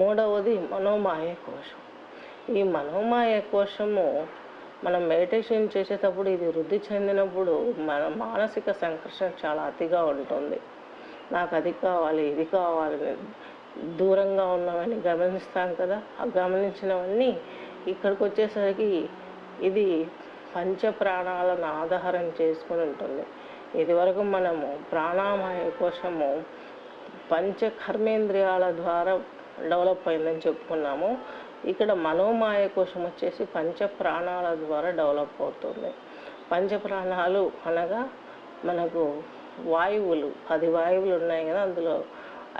మూడవది మనోమాయ కోశం. ఈ మనోమాయ కోశము మనం మెడిటేషన్ చేసేటప్పుడు ఇది వృద్ధి చెందినప్పుడు మన మానసిక సంఘర్షణ చాలా అతిగా ఉంటుంది. నాకు అది కావాలి, ఇది కావాలి, దూరంగా ఉన్నవన్నీ గమనిస్తాం కదా. ఆ గమనించినవన్నీ ఇక్కడికి వచ్చేసరికి ఇది పంచ ప్రాణాలను ఆధారం చేసుకుని ఉంటుంది. ఇదివరకు మనము ప్రాణామయ కోశము పంచ కర్మేంద్రియాల ద్వారా డెవలప్ అయిందని చెప్పుకున్నాము. ఇక్కడ మనోమాయ కోశం వచ్చేసి పంచ ప్రాణాల ద్వారా డెవలప్ అవుతుంది. పంచ ప్రాణాలు అనగా మనకు వాయువులు 10 వాయువులు ఉన్నాయి కదా, అందులో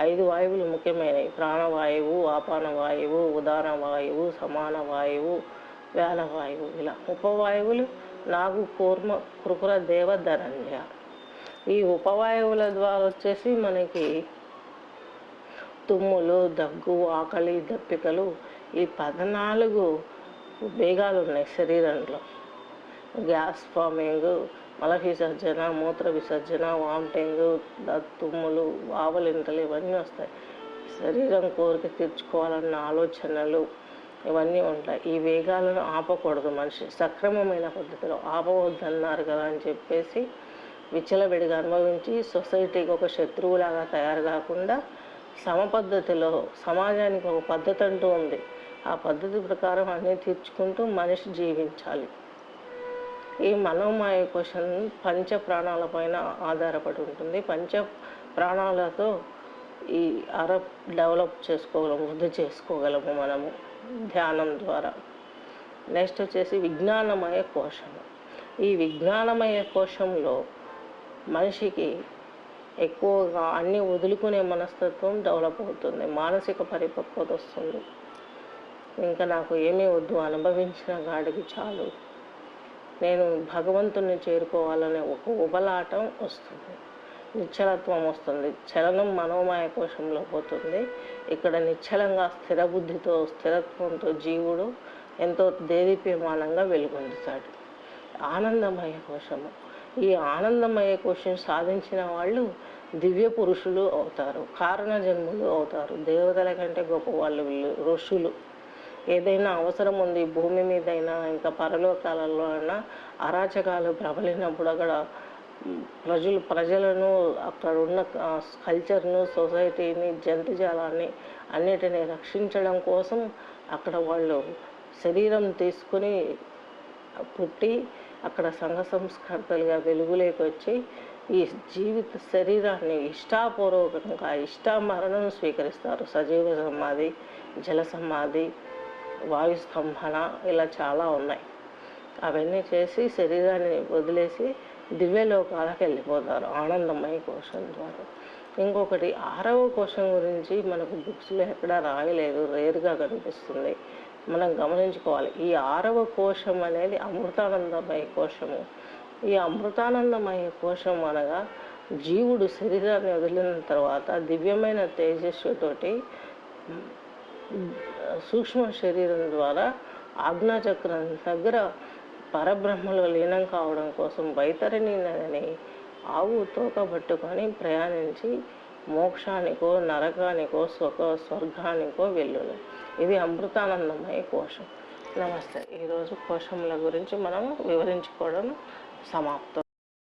5 వాయువులు ముఖ్యమైనవి. ప్రాణవాయువు, ఆపాన వాయువు, ఉదాన వాయువు, సమాన వాయువు, వ్యాన వాయువు. ఇలా ఉపవాయువులు నాగు, కూర్మ, కృకుర, దేవ, ధనంజయ. ఈ ఉపవాయువుల ద్వారా వచ్చేసి మనకి తుమ్ములు, దగ్గు, ఆకలి, దప్పికలు, ఈ 14 వేగాలు ఉన్నాయి శరీరంలో. గ్యాస్ ఫార్మింగ్, మల విసర్జన, మూత్ర విసర్జన, వామిటింగ్, తుమ్ములు, ఆవలింతలు ఇవన్నీ వస్తాయి. శరీరం కోరిక తీర్చుకోవాలన్న ఆలోచనలు ఇవన్నీ ఉంటాయి. ఈ వేగాలను ఆపకూడదు. మనిషి సక్రమమైన పద్ధతిలో ఆపవద్దన్నారు కదా అని చెప్పేసి విచ్చలవిడిగా అనుభవించి సొసైటీకి ఒక శత్రువులాగా తయారు కాకుండా సమపద్ధతిలో సమాజానికి ఒక పద్ధతి అంటూ ఉంది. ఆ పద్ధతి ప్రకారం అన్నీ తీర్చుకుంటూ మనిషి జీవించాలి. ఈ మనోమాయ కోశం పంచ ప్రాణాల పైన ఆధారపడి ఉంటుంది. పంచ ప్రాణాలతో ఈ డెవలప్ చేసుకోగలము, వృద్ధి చేసుకోగలము మనము ధ్యానం ద్వారా. నెక్స్ట్ వచ్చేసి విజ్ఞానమయ కోశము. ఈ విజ్ఞానమయ కోశంలో మనిషికి ఎక్కువగా అన్నీ వదులుకునే మనస్తత్వం డెవలప్ అవుతుంది. మానసిక పరిపక్వత వస్తుంది. ఇంకా నాకు ఏమీ వద్దు, అనుభవించిన గాడికి చాలు, నేను భగవంతుని చేరుకోవాలనే ఒక ఉబలాటం వస్తుంది. నిశ్చలత్వం వస్తుంది. చలనం మనోమాయ కోశంలో పోతుంది. ఇక్కడ నిశ్చలంగా స్థిరబుద్ధితో, స్థిరత్వంతో జీవుడు ఎంతో దేదీప్యమానంగా వెలుగొందుతాడు. ఆనందమయ కోశము. ఈ ఆనందమయ కోశం సాధించిన వాళ్ళు దివ్య పురుషులు అవుతారు, కారణ జన్ములు అవుతారు. దేవతల కంటే గొప్ప వాళ్ళు వీళ్ళు, ఋషులు. ఏదైనా అవసరం ఉంది భూమి మీదైనా ఇంకా పరలోకాలలో అయినా అరాచకాలు ప్రబలినప్పుడు అక్కడ ప్రజలను అక్కడ ఉన్న కల్చర్ను, సొసైటీని, జంతుజాలాన్ని అన్నిటినీ రక్షించడం కోసం అక్కడ వాళ్ళు శరీరం తీసుకుని పుట్టి అక్కడ సంఘ సంస్కర్తలుగా వెలుగులోకి వచ్చి ఈ జీవిత శరీరాన్ని ఇష్టాపూర్వకంగా ఇష్టామరణం స్వీకరిస్తారు. సజీవ సమాధి, జల సమాధి, వాయుస్తంభన, ఇలా చాలా ఉన్నాయి. అవన్నీ చేసి శరీరాన్ని వదిలేసి దివ్యలోకాలకు వెళ్ళిపోతారు ఆనందమయ కోశం ద్వారా. ఇంకొకటి 6వ కోశం గురించి మనకు బుక్స్లో ఎక్కడా రాయలేదు, రేరుగా కనిపిస్తుంది. మనం గమనించుకోవాలి. ఈ 6వ కోశం అనేది అమృతానందమయ కోశము. ఈ అమృతానందమయ కోశం అనగా జీవుడు శరీరాన్ని వదిలిన తర్వాత దివ్యమైన తేజస్సుతోటి సూక్ష్మ శరీరం ద్వారా ఆజ్ఞాచక్రం దగ్గర పరబ్రహ్మలో లీనం కావడం కోసం వైతరిణి నదిని ఆవు తోక పట్టుకొని ప్రయాణించి మోక్షానికో, నరకానికో, స్వర్గానికో వెళ్ళును. ఇది అమృతానందమయ కోశం. నమస్తే. ఈరోజు కోశముల గురించి మనం వివరించుకోవడం సమాప్తం.